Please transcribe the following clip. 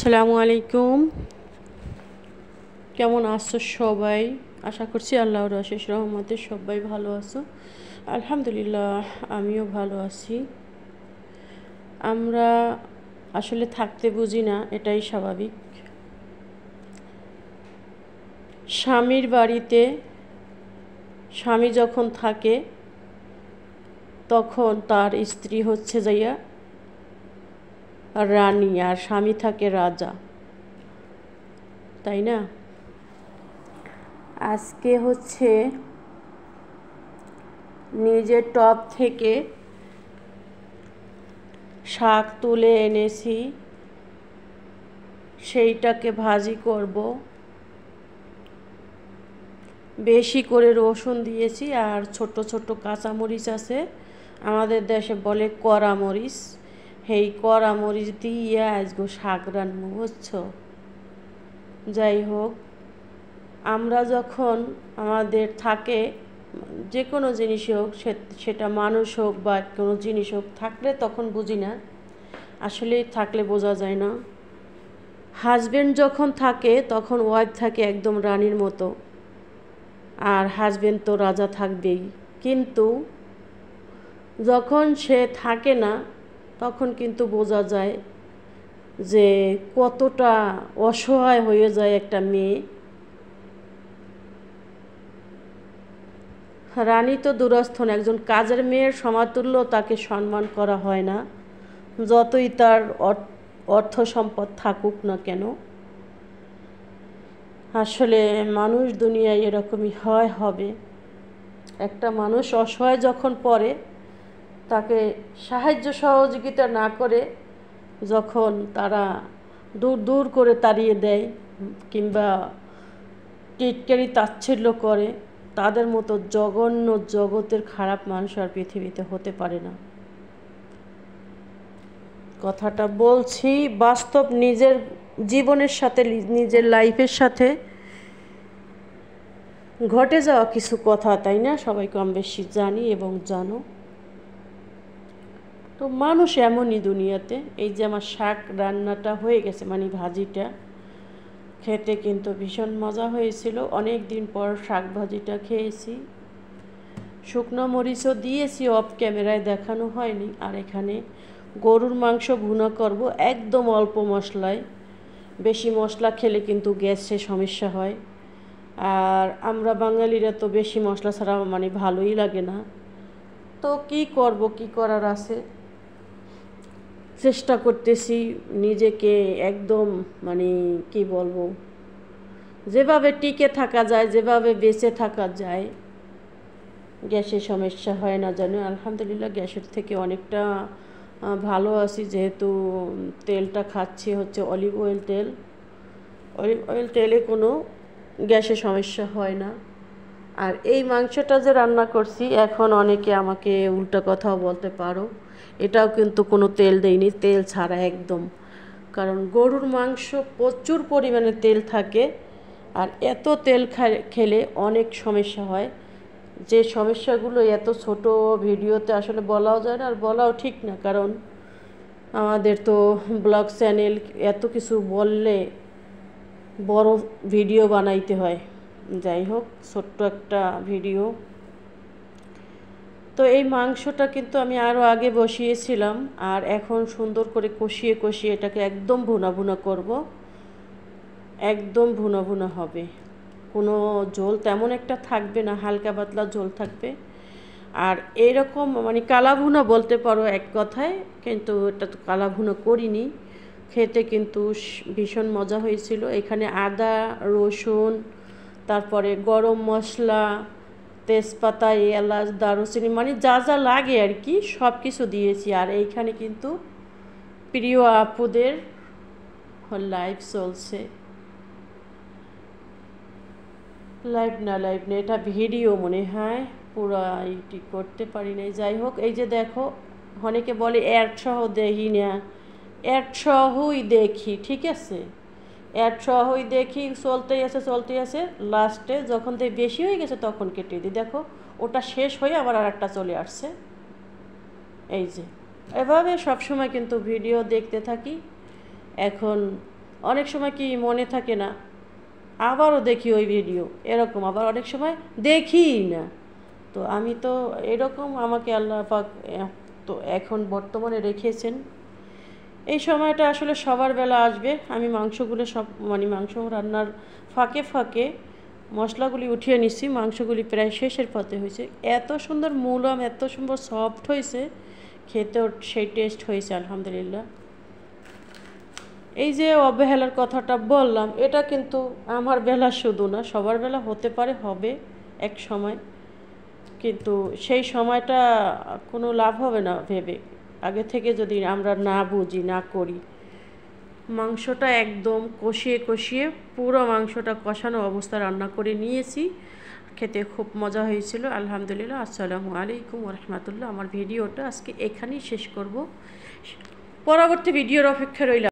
আসসালামু আলাইকুম। কেমন আছো সবাই? আশা করছি আল্লাহর অশেষ রহমতে সবাই ভালো আছো। আলহামদুলিল্লাহ, আমিও ভালো আছি। আমরা আসলে থাকতে বুঝি না, এটাই স্বাভাবিক। স্বামীর বাড়িতে স্বামী যখন থাকে তখন তার স্ত্রী হচ্ছে যাইয়া রানী আর স্বামী থাকে রাজা, তাই না? আজকে হচ্ছে নিজের টব থেকে শাক তুলে এনেছি, সেইটাকে ভাজি করব। বেশি করে রসুন দিয়েছি আর ছোট ছোট কাঁচামরিচ আছে, আমাদের দেশে বলে কড়া মরিচ। সেই কড়া মরিচ দিয়ে আজকে শাক রান্না, বুঝছো? যাই হোক, আমরা যখন আমাদের থাকে যে কোনো জিনিস হোক, সেটা মানুষ হোক বা কোনো জিনিস হোক, থাকলে তখন বুঝি না, আসলে থাকলে বোঝা যায় না। হাজব্যান্ড যখন থাকে তখন ওয়াইফ থাকে একদম রানীর মতো, আর হাজব্যান্ড তো রাজা থাকবেই। কিন্তু যখন সে থাকে না তখন কিন্তু বোঝা যায় যে কতটা অসহায় হয়ে যায় একটা মেয়ে। রানী তো দুরস্থন, একজন কাজের মেয়ের সমাতুল্য তাকে সম্মান করা হয় না, যতই তার অর্থ সম্পদ থাকুক না কেন। আসলে মানুষ দুনিয়ায় এরকমই হবে। একটা মানুষ অসহায় যখন পড়ে, তাকে সাহায্য সহযোগিতা না করে যখন তারা দূর দূর করে তাড়িয়ে দেয় কিংবা টিটকারি তাচ্ছিল্য করে, তাদের মতো জঘন্য জগতের খারাপ মানুষ আর পৃথিবীতে হতে পারে না। কথাটা বলছি বাস্তব, নিজের জীবনের সাথে, নিজের লাইফের সাথে ঘটে যাওয়া কিছু কথা, তাই না? সবাই কম বেশি জানি এবং জানো। তো মানুষ এমনই দুনিয়াতে। এই যে আমার শাক রান্নাটা হয়ে গেছে, মানে ভাজিটা, খেতে কিন্তু ভীষণ মজা হয়েছিল। অনেক দিন পর শাক ভাজিটা খেয়েছি। শুকনো মরিচও দিয়েছি, অফ ক্যামেরায় দেখানো হয়নি। আর এখানে গরুর মাংস ভুনা করব, একদম অল্প মশলায়। বেশি মশলা খেলে কিন্তু গ্যাসে সমস্যা হয়, আর আমরা বাঙালিরা তো বেশি মশলা ছাড়া মানে ভালোই লাগে না। তো কি করব, কি করার আছে, চেষ্টা করতেছি নিজেকে একদম মানে কি বলবো, যেভাবে টিকে থাকা যায়, যেভাবে বেঁচে থাকা যায়। গ্যাসের সমস্যা হয় না জানো, আলহামদুলিল্লাহ গ্যাসের থেকে অনেকটা ভালো আছি, যেহেতু তেলটা খাচ্ছি হচ্ছে অলিভ অয়েল তেল। অলিভ অয়েল তেলে কোনো গ্যাসের সমস্যা হয় না। আর এই মাংসটা যে রান্না করছি, এখন অনেকে আমাকে উল্টা কথাও বলতে পারো, এটাও কিন্তু কোনো তেল দেয়নি, তেল ছাড়া একদম। কারণ গরুর মাংস প্রচুর পরিমাণে তেল থাকে, আর এত তেল খেলে অনেক সমস্যা হয়, যে সমস্যাগুলো এত ছোট ভিডিওতে আসলে বলাও যায় না, আর বলাও ঠিক না। কারণ আমাদের তো ব্লগ চ্যানেল, এত কিছু বললে বড় ভিডিও বানাইতে হয়। যাই হোক, ছোট্ট একটা ভিডিও। তো এই মাংসটা কিন্তু আমি আরও আগে বসিয়েছিলাম, আর এখন সুন্দর করে কষিয়ে কষিয়ে এটাকে একদম ভুনা ভুনা করব। একদম ভুনা ভুনা হবে, কোনো ঝোল তেমন একটা থাকবে না, হালকা পাতলা ঝোল থাকবে। আর এরকম মানে কালা ভুনা বলতে পারো এক কথায়, কিন্তু এটা তো কালা ভুনা করিনি। খেতে কিন্তু ভীষণ মজা হয়েছিল। এখানে আদা, রসুন, তারপরে গরম মশলা, তেজপাতা, এলাচ, দারুচিনি, মানে যা যা লাগে আর কি, সব কিছু দিয়েছি। আর এইখানে কিন্তু প্রিয় আপুদের লাইভ চলছে। লাইভ না এটা ভিডিও মনে হয়, পুরো এইটি করতে পারি নাই। যাই হোক, এই যে দেখো, অনেকে বলে অ্যাড সহ দেখি না, অ্যাড সহই দেখি, ঠিক আছে, অ্যাড সহই দেখি, চলতেই আছে। লাস্টে যখন বেশি হয়ে গেছে তখন কেটে দিই। দেখো, ওটা শেষ হয়ে আবার আর একটা চলে আসছে। এই যে এভাবে সবসময় কিন্তু ভিডিও দেখতে থাকি। এখন অনেক সময় কি মনে থাকে না, আবারও দেখি ওই ভিডিও, এরকম আবার অনেক সময় দেখিই না। তো আমি তো এরকম আমাকে আল্লাহ পাক তো এখন বর্তমানে রেখেছেন। এই সময়টা আসলে সবার বেলা আসবে। আমি মাংসগুলো সব মাংস রান্নার ফাঁকে ফাঁকে মশলাগুলি উঠিয়ে নিচ্ছি। মাংসগুলি প্রায় শেষের পথে হয়েছে, এত সুন্দর মুলাম, এত সুন্দর সফট হয়েছে, খেতেও সেই টেস্ট হয়েছে আলহামদুলিল্লাহ। এই যে অবহেলার কথাটা বললাম, এটা কিন্তু আমার বেলা শুধু না, সবার বেলা হতে পারে, হবে এক সময়, কিন্তু সেই সময়টা কোনো লাভ হবে না ভেবে, আগে থেকে যদি আমরা না বুঝি, না করি। মাংসটা একদম কষিয়ে কষিয়ে পুরো মাংসটা কষানো অবস্থা রান্না করে নিয়েছি। খেতে খুব মজা হয়েছিল আলহামদুলিল্লাহ। আসসালামু আলাইকুম ওয়া রাহমাতুল্লাহ। আমার ভিডিওটা আজকে এখানেই শেষ করব, পরবর্তী ভিডিওর অপেক্ষা রইলাম।